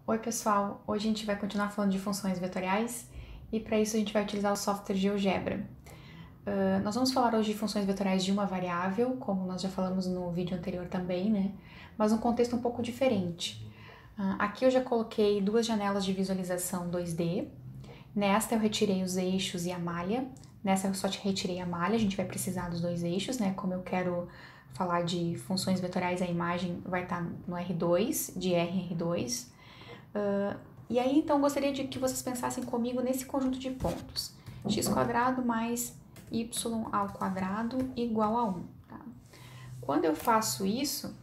Oi pessoal, hoje a gente vai continuar falando de funções vetoriais e para isso a gente vai utilizar o software GeoGebra. Nós vamos falar hoje de funções vetoriais de uma variável, como nós já falamos no vídeo anterior também, né? Mas num contexto um pouco diferente. Aqui eu já coloquei duas janelas de visualização 2D. Nesta eu retirei os eixos e a malha. Nessa eu só retirei a malha, a gente vai precisar dos dois eixos, né? Como eu quero falar de funções vetoriais, a imagem vai estar no R2, de R em R2. E aí, então, gostaria de que vocês pensassem comigo nesse conjunto de pontos. x² mais y ao quadrado igual a 1. Tá? Quando eu faço isso,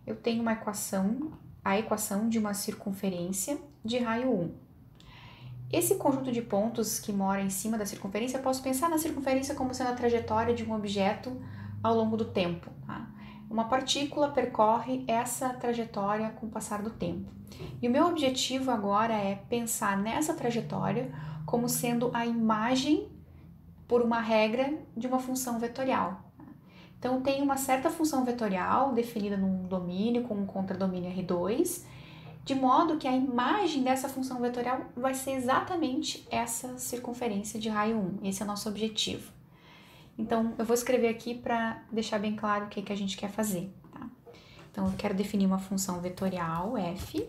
eu tenho uma equação, a equação de uma circunferência de raio 1. Esse conjunto de pontos que mora em cima da circunferência, eu posso pensar na circunferência como sendo a trajetória de um objeto ao longo do tempo. Tá? Uma partícula percorre essa trajetória com o passar do tempo. E o meu objetivo agora é pensar nessa trajetória como sendo a imagem por uma regra de uma função vetorial. Então, tem uma certa função vetorial definida num domínio com um contradomínio R2, de modo que a imagem dessa função vetorial vai ser exatamente essa circunferência de raio 1. Esse é o nosso objetivo. Então, eu vou escrever aqui para deixar bem claro o que a gente quer fazer. Tá? Então, eu quero definir uma função vetorial, f,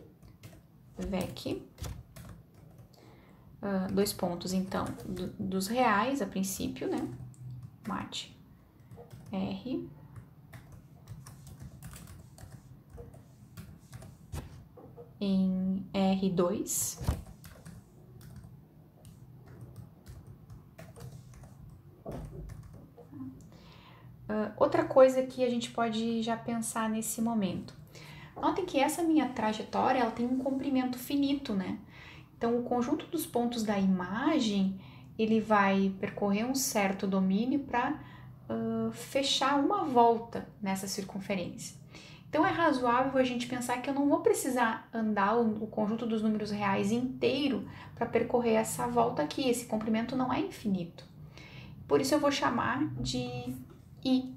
vec, dois pontos, então, dos reais, a princípio, né? Mate, r, em R2, outra coisa que a gente pode já pensar nesse momento. Notem que essa minha trajetória, ela tem um comprimento finito, né? Então, o conjunto dos pontos da imagem, ele vai percorrer um certo domínio para fechar uma volta nessa circunferência. Então, é razoável a gente pensar que eu não vou precisar andar o conjunto dos números reais inteiro para percorrer essa volta aqui. Esse comprimento não é infinito. Por isso, eu vou chamar de I,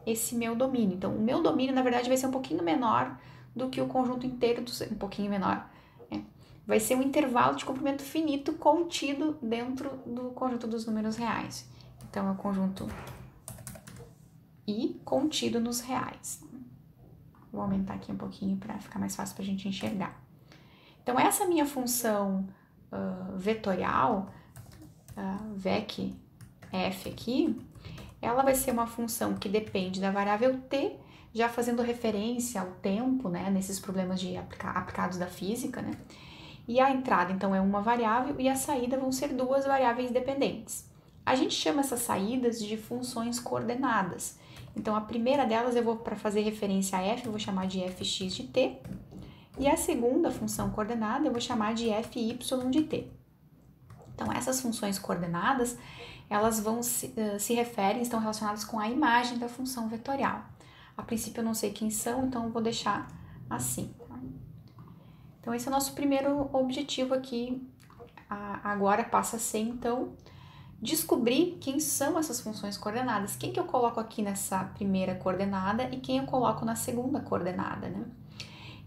esse meu domínio. Então, o meu domínio, na verdade, vai ser um pouquinho menor do que o conjunto inteiro, um pouquinho menor. Vai ser um intervalo de comprimento finito contido dentro do conjunto dos números reais. Então, é o conjunto I contido nos reais. Vou aumentar aqui um pouquinho para ficar mais fácil para a gente enxergar. Então, essa minha função vetorial, vec f aqui, ela vai ser uma função que depende da variável t, já fazendo referência ao tempo, né, nesses problemas de aplicados da física, né? E a entrada, então, é uma variável e a saída vão ser duas variáveis dependentes. A gente chama essas saídas de funções coordenadas. Então, a primeira delas, para fazer referência a f, eu vou chamar de fx de t. E a segunda função coordenada, eu vou chamar de fy de t. Então, essas funções coordenadas, elas vão se referem, estão relacionadas com a imagem da função vetorial. A princípio, eu não sei quem são, então eu vou deixar assim. Então, esse é o nosso primeiro objetivo aqui. Agora passa a ser, então, descobrir quem são essas funções coordenadas. Quem que eu coloco aqui nessa primeira coordenada e quem eu coloco na segunda coordenada, né?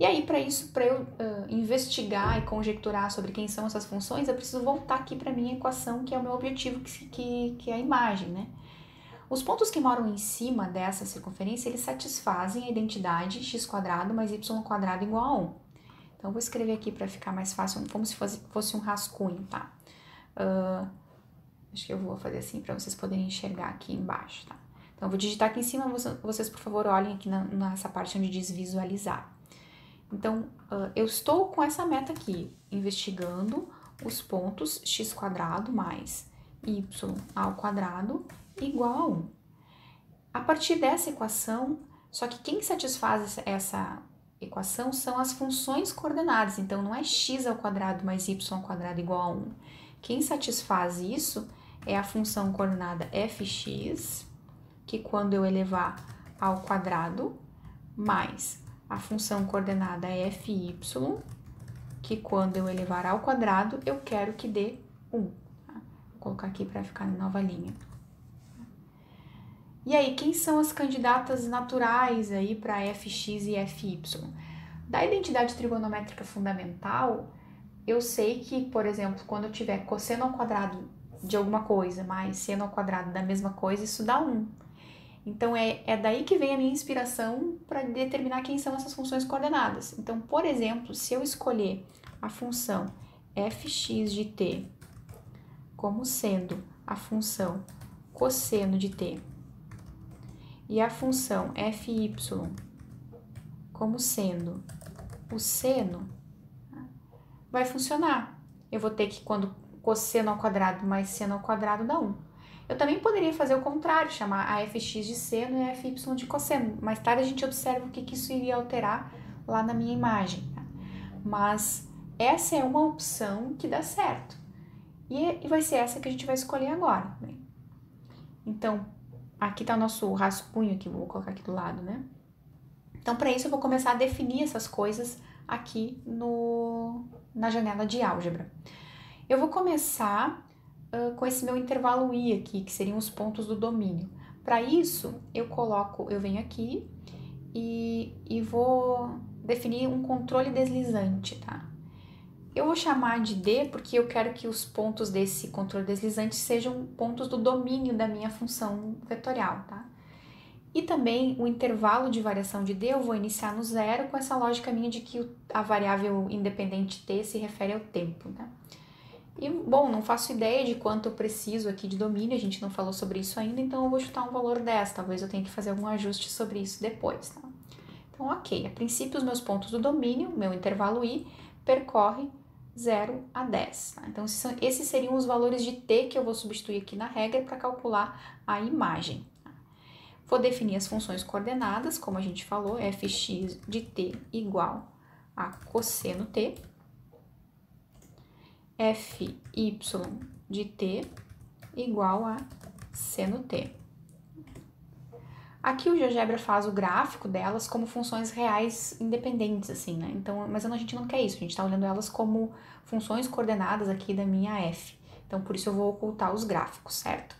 E aí, para isso, para eu investigar e conjecturar sobre quem são essas funções, eu preciso voltar aqui para a minha equação, que é o meu objetivo, que é a imagem, né? Os pontos que moram em cima dessa circunferência, eles satisfazem a identidade x² mais y² igual a 1. Então, eu vou escrever aqui para ficar mais fácil, como se fosse um rascunho, tá? Acho que eu vou fazer assim para vocês poderem enxergar aqui embaixo, tá? Então, eu vou digitar aqui em cima, vocês, por favor, olhem aqui nessa parte onde diz visualizar. Então, eu estou com essa meta aqui, investigando os pontos x² mais y ao quadrado igual a 1. A partir dessa equação, só que quem satisfaz essa equação são as funções coordenadas, então não é x² mais y² igual a 1. Quem satisfaz isso é a função coordenada fx, que quando eu elevar ao quadrado, mais a função coordenada fy, que quando eu elevar ao quadrado, eu quero que dê 1. Tá? Vou colocar aqui para ficar em nova linha. E aí, quem são as candidatas naturais aí para fx e fy? Da identidade trigonométrica fundamental, eu sei que, por exemplo, quando eu tiver cosseno ao quadrado de alguma coisa mais seno ao quadrado da mesma coisa, isso dá 1. Então, é daí que vem a minha inspiração para determinar quem são essas funções coordenadas. Então, por exemplo, se eu escolher a função fx de t como sendo a função cosseno de t e a função fy como sendo o seno, vai funcionar. Eu vou ter que, quando cosseno ao quadrado mais seno ao quadrado dá 1. Eu também poderia fazer o contrário, chamar a fx de seno e a fy de cosseno. Mais tarde a gente observa o que isso iria alterar lá na minha imagem. Tá? Mas essa é uma opção que dá certo. E vai ser essa que a gente vai escolher agora. Né? Então, aqui está o nosso rascunho, que vou colocar aqui do lado, né? Então, para isso eu vou começar a definir essas coisas aqui na janela de álgebra. Eu vou começar com esse meu intervalo I aqui, que seriam os pontos do domínio. Para isso, eu venho aqui e vou definir um controle deslizante, tá? Eu vou chamar de D porque eu quero que os pontos desse controle deslizante sejam pontos do domínio da minha função vetorial, tá? E também o intervalo de variação de D eu vou iniciar no zero com essa lógica minha de que a variável independente T se refere ao tempo, né? E, bom, não faço ideia de quanto eu preciso aqui de domínio, a gente não falou sobre isso ainda, então eu vou chutar um valor 10, talvez eu tenha que fazer algum ajuste sobre isso depois, tá? Então, ok, a princípio os meus pontos do domínio, meu intervalo I, percorre 0 a 10, tá? Então, esses seriam os valores de T que eu vou substituir aqui na regra para calcular a imagem. Tá? Vou definir as funções coordenadas, como a gente falou, fx de t igual a cosseno t, fy de t igual a seno t. Aqui o GeoGebra faz o gráfico delas como funções reais independentes, assim, né? Então, mas a gente não quer isso, a gente está olhando elas como funções coordenadas aqui da minha f. Então, por isso eu vou ocultar os gráficos, certo?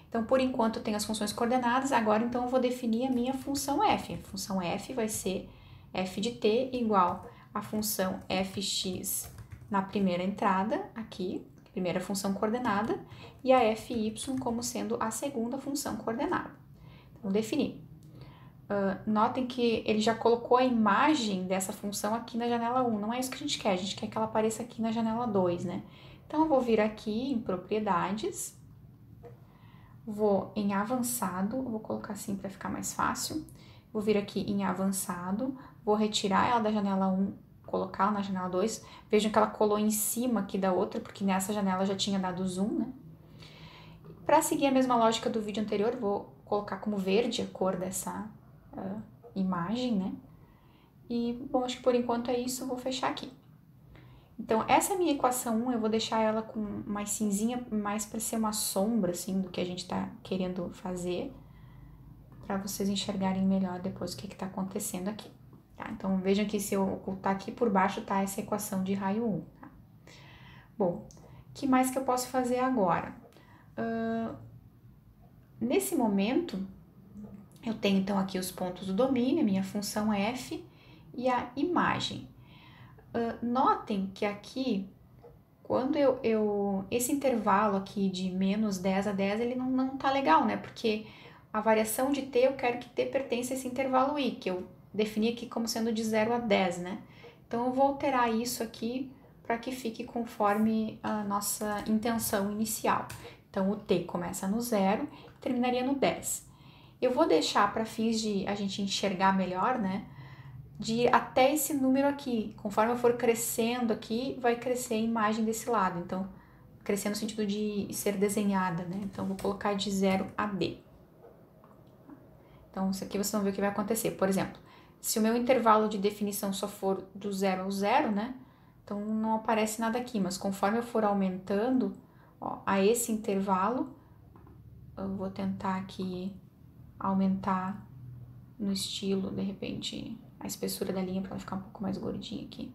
Então, por enquanto eu tenho as funções coordenadas, agora então eu vou definir a minha função f. A função f vai ser f de t igual a função fx na primeira entrada, aqui, primeira função coordenada, e a fy como sendo a segunda função coordenada. Então, definir. Notem que ele já colocou a imagem dessa função aqui na janela 1. Não é isso que a gente quer que ela apareça aqui na janela 2, né? Então, eu vou vir aqui em propriedades, vou em avançado, vou colocar assim para ficar mais fácil. Vou vir aqui em avançado, vou retirar ela da janela 1, colocá-la na janela 2. Vejam que ela colou em cima aqui da outra, porque nessa janela já tinha dado zoom, né? Para seguir a mesma lógica do vídeo anterior, vou colocar como verde a cor dessa imagem, né? E, bom, acho que por enquanto é isso, eu vou fechar aqui. Então, essa minha equação 1, eu vou deixar ela com mais cinzinha, mais para ser uma sombra, assim, do que a gente está querendo fazer, para vocês enxergarem melhor depois o que está acontecendo aqui. Tá? Então, vejam que se eu ocultar aqui por baixo, tá essa equação de raio 1. Tá? Bom, o que mais que eu posso fazer agora? Nesse momento, eu tenho então aqui os pontos do domínio, a minha função f e a imagem. Notem que aqui, quando esse intervalo aqui de menos 10 a 10, ele não tá legal, né? Porque a variação de t, eu quero que t pertença a esse intervalo i, que eu defini aqui como sendo de 0 a 10, né? Então, eu vou alterar isso aqui para que fique conforme a nossa intenção inicial. Então, o t começa no 0 e terminaria no 10. Eu vou deixar para fins de a gente enxergar melhor, né? De ir até esse número aqui. Conforme eu for crescendo aqui, vai crescer a imagem desse lado. Então, crescer no sentido de ser desenhada, né? Então, vou colocar de 0 a D. Então, isso aqui vocês vão ver o que vai acontecer. Por exemplo, se o meu intervalo de definição só for do 0 ao 0, né? Então, não aparece nada aqui. Mas conforme eu for aumentando, ó, a esse intervalo, eu vou tentar aqui aumentar no estilo, de repente, a espessura da linha para ela ficar um pouco mais gordinha aqui.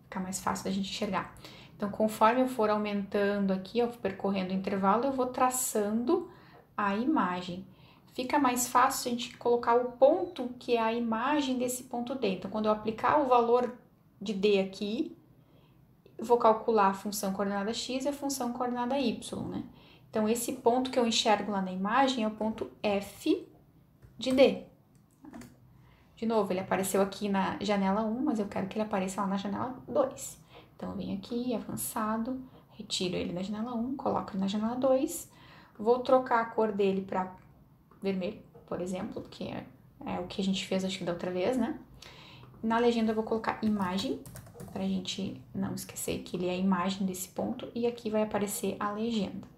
Ficar mais fácil da gente enxergar. Então, conforme eu for aumentando aqui, ó, percorrendo o intervalo, eu vou traçando a imagem. fica mais fácil a gente colocar o ponto que é a imagem desse ponto D. Então, quando eu aplicar o valor de D aqui, eu vou calcular a função coordenada x e a função coordenada y, né? Então, esse ponto que eu enxergo lá na imagem é o ponto F de D. De novo, ele apareceu aqui na janela 1, mas eu quero que ele apareça lá na janela 2. Então, eu venho aqui, avançado, retiro ele da janela 1, coloco ele na janela 2, vou trocar a cor dele para vermelho, por exemplo, que é o que a gente fez, acho que da outra vez, né? Na legenda eu vou colocar imagem, pra gente não esquecer que ele é a imagem desse ponto, e aqui vai aparecer a legenda.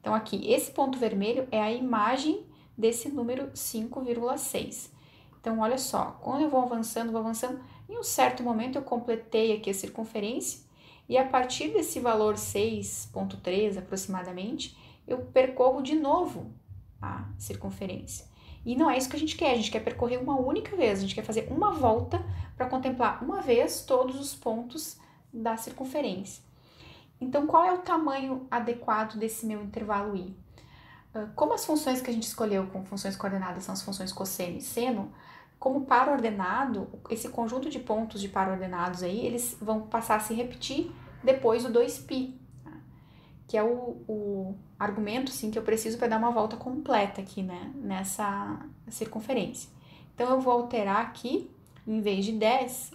Então, aqui, esse ponto vermelho é a imagem desse número 5,6. Então, olha só, quando eu vou avançando, em um certo momento eu completei aqui a circunferência, e a partir desse valor 6,3 aproximadamente, eu percorro de novo a circunferência. E não é isso que a gente quer percorrer uma única vez, a gente quer fazer uma volta para contemplar uma vez todos os pontos da circunferência. Então, qual é o tamanho adequado desse meu intervalo i? Como as funções que a gente escolheu com funções coordenadas são as funções cosseno e seno, como par ordenado, esse conjunto de pontos de par ordenados aí, eles vão passar a se repetir depois do 2π, que é o argumento, sim, que eu preciso para dar uma volta completa aqui, né, nessa circunferência. Então, eu vou alterar aqui, em vez de 10,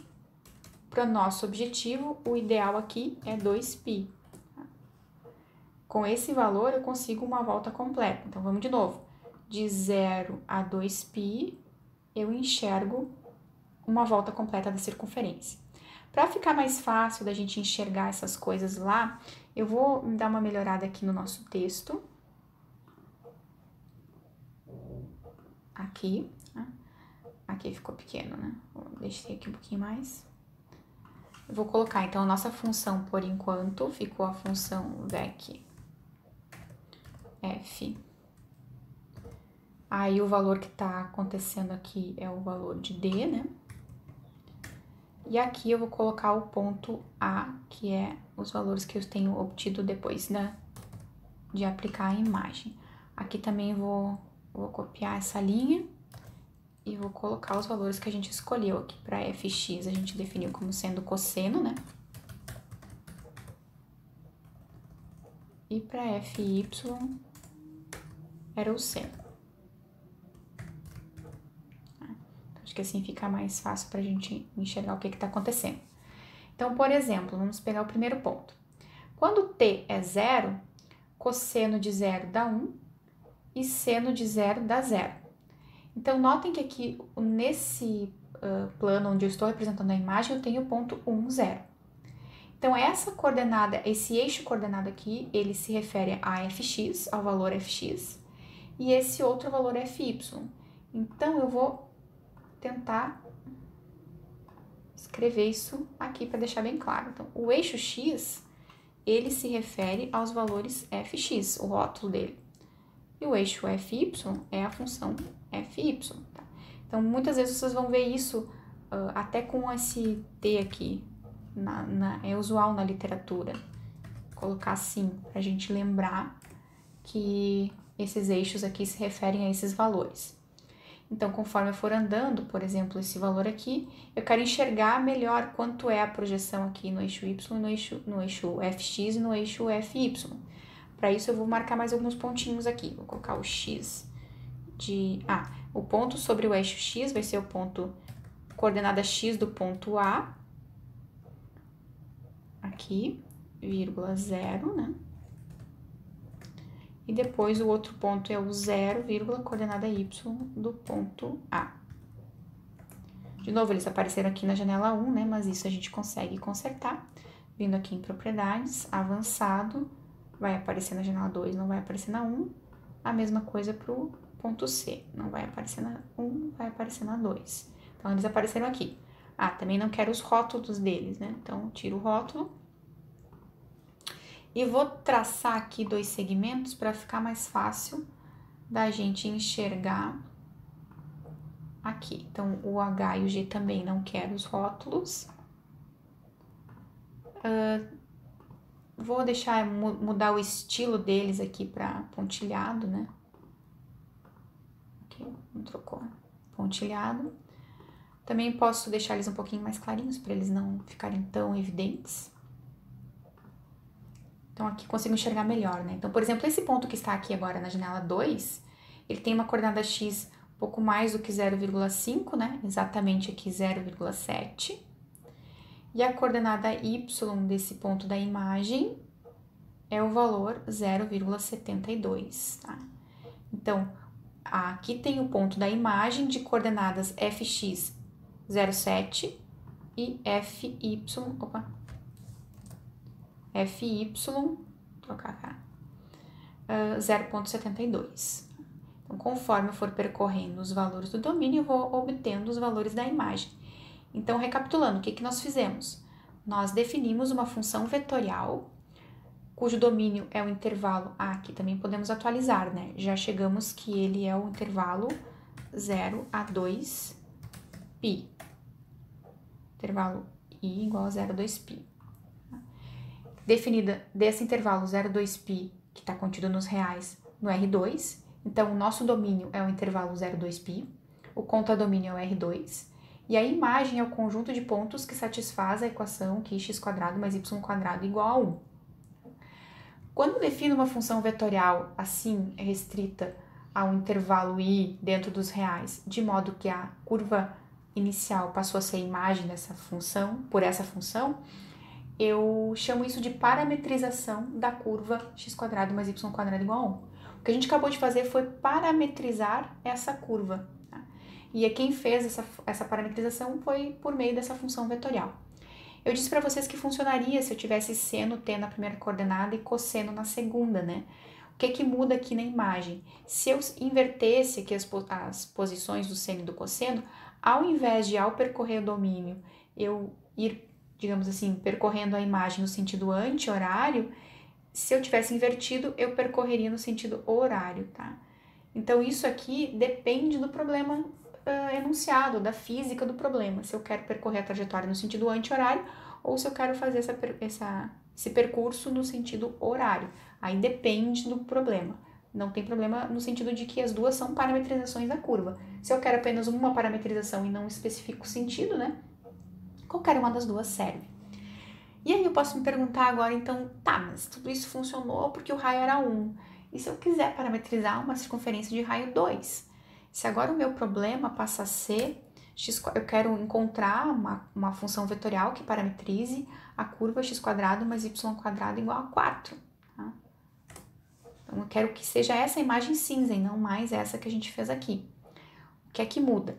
para o nosso objetivo, o ideal aqui é 2π. Com esse valor, eu consigo uma volta completa. Então, vamos de novo. De 0 a 2π, eu enxergo uma volta completa da circunferência. Para ficar mais fácil da gente enxergar essas coisas lá, eu vou dar uma melhorada aqui no nosso texto. Aqui. Aqui ficou pequeno, né? Deixei aqui um pouquinho mais. Eu vou colocar, então, a nossa função, por enquanto, ficou a função vec f. Aí, o valor que tá acontecendo aqui é o valor de d, né? E aqui eu vou colocar o ponto A, que é os valores que eu tenho obtido depois, né, de aplicar a imagem. Aqui também vou copiar essa linha e vou colocar os valores que a gente escolheu aqui. Para fx, a gente definiu como sendo cosseno, né? E para fy, era o seno. Acho que assim fica mais fácil para a gente enxergar o que está acontecendo. Então, por exemplo, vamos pegar o primeiro ponto. Quando t é 0, cosseno de 0 dá 1 e seno de 0 dá 0. Então, notem que aqui, nesse plano onde eu estou representando a imagem, eu tenho o ponto 1, 0. Então, essa coordenada, esse eixo coordenado aqui, ele se refere a fx, ao valor fx, e esse outro valor fy. Então, eu vou tentar escrever isso aqui para deixar bem claro. Então, o eixo x, ele se refere aos valores fx, o rótulo dele. E o eixo fy é a função fy. Tá? Então, muitas vezes vocês vão ver isso até com esse t aqui. É usual na literatura colocar assim, para a gente lembrar que esses eixos aqui se referem a esses valores. Então, conforme eu for andando, por exemplo, esse valor aqui, eu quero enxergar melhor quanto é a projeção aqui no eixo y, no eixo fx e no eixo fy. Para isso, eu vou marcar mais alguns pontinhos aqui. Vou colocar o x de... o ponto sobre o eixo x vai ser o ponto coordenada x do ponto A, aqui, vírgula 0, né? E depois o outro ponto é o 0, vírgula, coordenada y do ponto A. De novo, eles apareceram aqui na janela 1, né? Mas isso a gente consegue consertar. Vindo aqui em propriedades, avançado, vai aparecer na janela 2, não vai aparecer na 1. A mesma coisa para o ponto C, não vai aparecer na 1, vai aparecer na 2. Então, eles apareceram aqui. Também não quero os rótulos deles, né? Então, tiro o rótulo. E vou traçar aqui 2 segmentos para ficar mais fácil da gente enxergar aqui. Então, o H e o G também não quero os rótulos. Vou mudar o estilo deles aqui para pontilhado, né? aqui não trocou, pontilhado. Também posso deixar eles um pouquinho mais clarinhos para eles não ficarem tão evidentes. Então, aqui consigo enxergar melhor, né? Então, por exemplo, esse ponto que está aqui agora na janela 2, ele tem uma coordenada x um pouco mais do que 0,5, né? Exatamente aqui 0,7. E a coordenada y desse ponto da imagem é o valor 0,72, tá? Então, aqui tem o ponto da imagem de coordenadas fx 0,7 e fy, trocar cá, 0,72. Então, conforme eu for percorrendo os valores do domínio, eu vou obtendo os valores da imagem. Então, recapitulando, o que nós fizemos? Nós definimos uma função vetorial, cujo domínio é o intervalo, aqui também podemos atualizar, né? Já chegamos que ele é o intervalo 0 a 2π. Intervalo i igual a 0 a 2π. Definida desse intervalo 0 a 2π, que está contido nos reais, no R2. Então, o nosso domínio é o intervalo 0 a 2π, o contradomínio é o R2, e a imagem é o conjunto de pontos que satisfaz a equação que x² mais y² igual a 1. Quando eu defino uma função vetorial assim, restrita a um intervalo i dentro dos reais, de modo que a curva inicial passou a ser a imagem dessa função, por essa função, eu chamo isso de parametrização da curva x² mais y² igual a 1. O que a gente acabou de fazer foi parametrizar essa curva, tá? E quem fez essa parametrização foi por meio dessa função vetorial. Eu disse para vocês que funcionaria se eu tivesse seno t na primeira coordenada e cosseno na segunda, né? O que muda aqui na imagem? Se eu invertesse aqui as posições do seno e do cosseno, ao invés de, ao percorrer o domínio, eu ir, digamos assim, percorrendo a imagem no sentido anti-horário, se eu tivesse invertido, eu percorreria no sentido horário, tá? Então, isso aqui depende do problema enunciado, da física do problema. Se eu quero percorrer a trajetória no sentido anti-horário ou se eu quero fazer esse percurso no sentido horário. Aí depende do problema. Não tem problema no sentido de que as duas são parametrizações da curva. Se eu quero apenas uma parametrização e não especifico o sentido, né? Qualquer uma das duas serve. E aí eu posso me perguntar agora, então, tá, mas tudo isso funcionou porque o raio era 1. E se eu quiser parametrizar uma circunferência de raio 2? Se agora o meu problema passa a ser, eu quero encontrar uma função vetorial que parametrize a curva x² mais y² igual a 4. Tá? Então, eu quero que seja essa imagem cinza e não mais essa que a gente fez aqui. O que é que muda?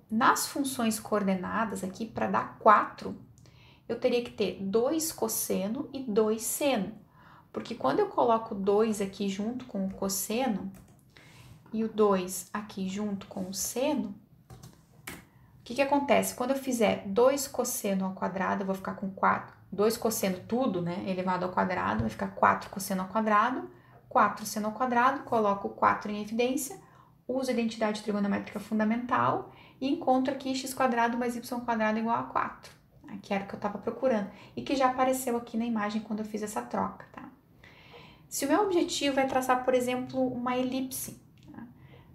Nas funções coordenadas aqui, para dar 4, eu teria que ter 2 cosseno e 2 seno. Porque quando eu coloco 2 aqui junto com o cosseno e o 2 aqui junto com o seno, o que acontece? Quando eu fizer 2 cosseno ao quadrado, eu vou ficar com 4. 2 cosseno tudo, né, elevado ao quadrado, vai ficar 4 cosseno ao quadrado, 4 seno ao quadrado, coloco 4 em evidência, uso a identidade trigonométrica fundamental e encontro aqui x² mais y² igual a 4, né, que era o que eu estava procurando, e que já apareceu aqui na imagem quando eu fiz essa troca, tá? Se o meu objetivo é traçar, por exemplo, uma elipse, tá?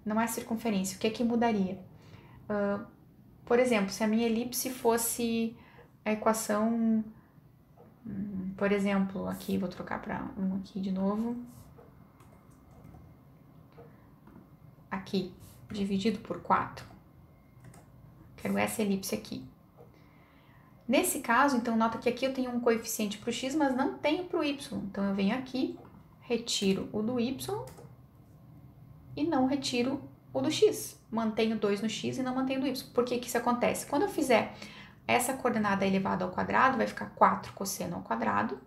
Não é circunferência, o que é que mudaria? Por exemplo, se a minha elipse fosse a equação, por exemplo, aqui, vou trocar para um aqui de novo, aqui, dividido por 4, quero essa elipse aqui. Nesse caso, então, nota que aqui eu tenho um coeficiente para o x, mas não tenho para o y, então eu venho aqui, retiro o do y e não retiro o do x. Mantenho 2 no x e não mantenho do y. Por que que isso acontece? Quando eu fizer essa coordenada elevada ao quadrado, vai ficar 4 cosseno ao quadrado,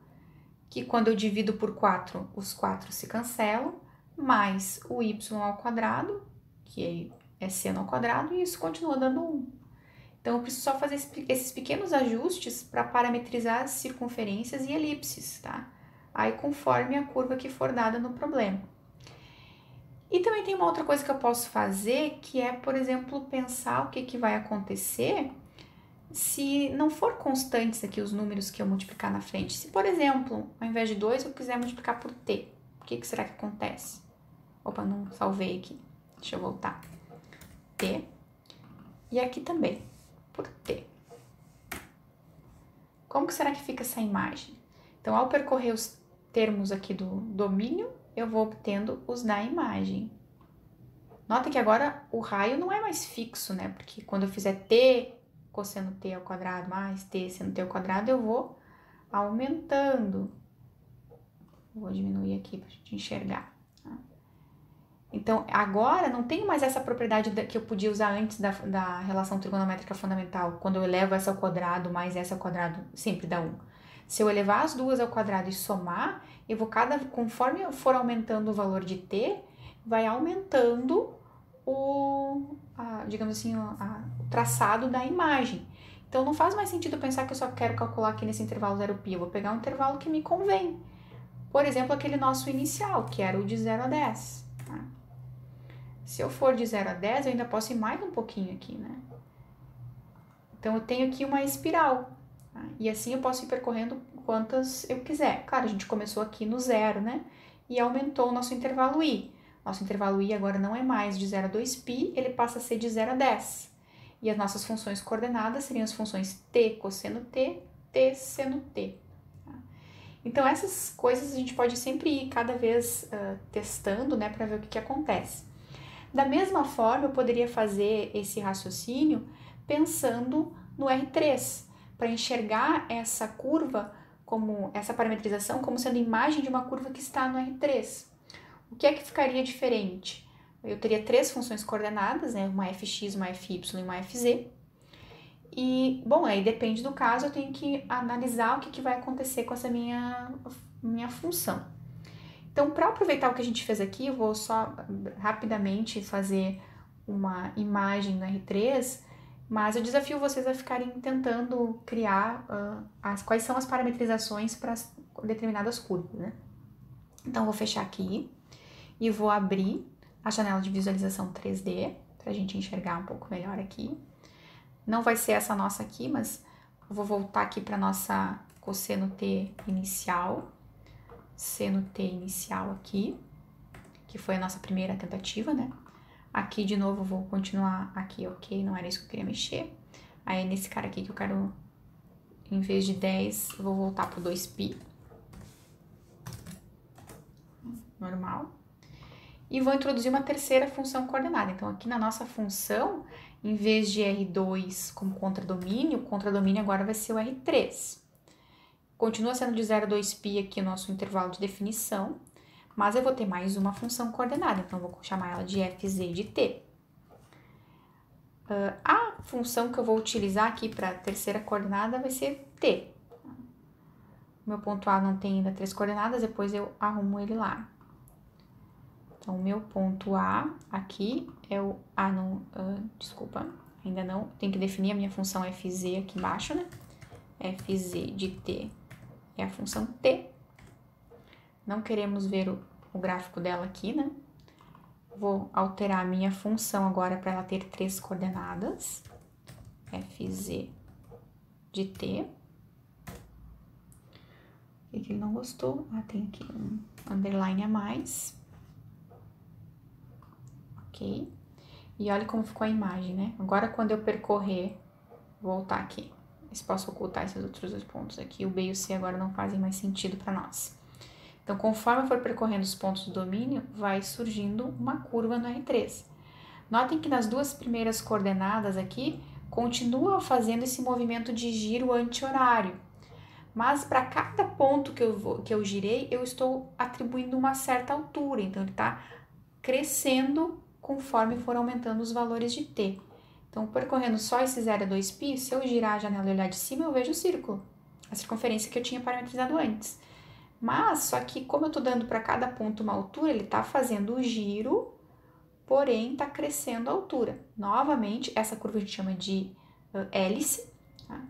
que quando eu divido por 4, os 4 se cancelam, mais o y ao quadrado, que é seno ao quadrado, e isso continua dando 1. Então, eu preciso só fazer esses pequenos ajustes para parametrizar as circunferências e elipses, tá? Aí, conforme a curva que for dada no problema. E também tem uma outra coisa que eu posso fazer, que é, por exemplo, pensar o que vai acontecer se não for constantes aqui os números que eu multiplicar na frente. Se, por exemplo, ao invés de 2, eu quiser multiplicar por t, o que será que acontece? Opa, não salvei aqui. Deixa eu voltar. t, e aqui também, por t. Como que será que fica essa imagem? Então, ao percorrer os termos aqui do domínio, eu vou obtendo os da imagem. Nota que agora o raio não é mais fixo, né? Porque quando eu fizer t cosseno t ao quadrado mais t seno t ao quadrado, eu vou aumentando. Vou diminuir aqui para a gente enxergar. Tá? Então, agora não tem mais essa propriedade que eu podia usar antes da relação trigonométrica fundamental, quando eu elevo essa ao quadrado mais essa ao quadrado, sempre dá 1. Se eu elevar as duas ao quadrado e somar, eu vou conforme eu for aumentando o valor de t, vai aumentando digamos assim, o traçado da imagem. Então, não faz mais sentido pensar que eu só quero calcular aqui nesse intervalo 0π. Eu vou pegar um intervalo que me convém. Por exemplo, aquele nosso inicial, que era o de 0 a 10. Tá? Se eu for de 0 a 10, eu ainda posso ir mais um pouquinho aqui, né? Então, eu tenho aqui uma espiral. Tá? E assim eu posso ir percorrendo quantas eu quiser. Claro, a gente começou aqui no 0, né? E aumentou o nosso intervalo i. Nosso intervalo i agora não é mais de 0 a 2π, ele passa a ser de 0 a 10. E as nossas funções coordenadas seriam as funções t cosseno t, t seno t. Tá? Então, essas coisas a gente pode sempre ir cada vez testando, né, para ver o que acontece. Da mesma forma, eu poderia fazer esse raciocínio pensando no R3, para enxergar essa curva, essa parametrização, como sendo imagem de uma curva que está no R3. O que é que ficaria diferente? Eu teria três funções coordenadas, né? Uma fx, uma fy e uma fz. E, bom, aí depende do caso, eu tenho que analisar o que vai acontecer com essa minha função. Então, para aproveitar o que a gente fez aqui, eu vou só rapidamente fazer uma imagem no R3, mas eu desafio vocês a ficarem tentando criar quais são as parametrizações para determinadas curvas, né? Então, eu vou fechar aqui e vou abrir a janela de visualização 3D, para a gente enxergar um pouco melhor aqui. Não vai ser essa nossa aqui, mas eu vou voltar aqui para nossa cosseno t inicial, seno t inicial aqui, que foi a nossa primeira tentativa, né? Aqui, de novo, eu vou continuar aqui, ok, não era isso que eu queria mexer. Aí, nesse cara aqui que eu quero, em vez de 10, eu vou voltar pro 2π. Normal. E vou introduzir uma terceira função coordenada. Então, aqui na nossa função, em vez de R2 como contradomínio, o contradomínio agora vai ser o R3. Continua sendo de 0 a 2π aqui o nosso intervalo de definição, mas eu vou ter mais uma função coordenada, então eu vou chamar ela de fz de t. A função que eu vou utilizar aqui para a terceira coordenada vai ser t. Meu ponto A não tem ainda 3 coordenadas, depois eu arrumo ele lá. Então, o meu ponto A aqui é o... desculpa, ainda não. Tem que definir a minha função fz aqui embaixo, né? Fz de t é a função t. Não queremos ver o gráfico dela aqui, né? Vou alterar a minha função agora para ela ter 3 coordenadas. Fz de t. O que ele não gostou? Tem aqui um underline a mais. Ok. E olha como ficou a imagem, né? Agora, quando eu percorrer, vou voltar aqui. Se posso ocultar esses outros dois pontos aqui, o B e o C agora não fazem mais sentido para nós. Então, conforme eu for percorrendo os pontos do domínio, vai surgindo uma curva no R3. Notem que nas duas primeiras coordenadas aqui, continua fazendo esse movimento de giro anti-horário. Mas para cada ponto que eu girei, eu estou atribuindo uma certa altura. Então, ele está crescendo conforme for aumentando os valores de t. Então, percorrendo só esse 0 a 2π, se eu girar a janela e olhar de cima, eu vejo o círculo, a circunferência que eu tinha parametrizado antes. Mas, só que como eu estou dando para cada ponto uma altura, ele está fazendo o giro, porém está crescendo a altura. Novamente, essa curva a gente chama de hélice. Tá?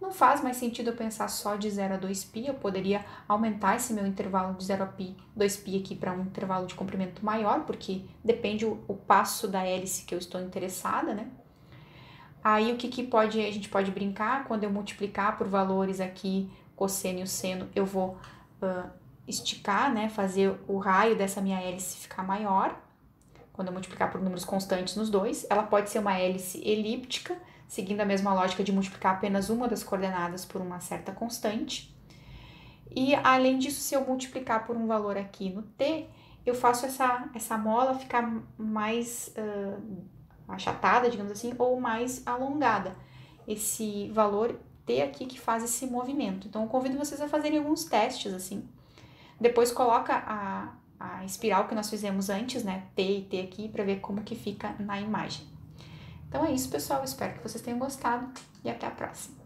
Não faz mais sentido eu pensar só de 0 a 2π, eu poderia aumentar esse meu intervalo de 0 a 2π aqui para um intervalo de comprimento maior, porque depende o passo da hélice que eu estou interessada, né? Aí, o que a gente pode brincar, quando eu multiplicar por valores aqui, cosseno e o seno, eu vou esticar, né, fazer o raio dessa minha hélice ficar maior. quando eu multiplicar por números constantes nos dois. Ela pode ser uma hélice elíptica, seguindo a mesma lógica de multiplicar apenas uma das coordenadas por uma certa constante. E, além disso, se eu multiplicar por um valor aqui no t, eu faço essa mola ficar mais achatada, digamos assim, ou mais alongada. Esse valor t aqui que faz esse movimento. Então, eu convido vocês a fazerem alguns testes, assim. Depois coloca a espiral que nós fizemos antes, né, t e t aqui, para ver como que fica na imagem. Então é isso, pessoal. Espero que vocês tenham gostado e até a próxima.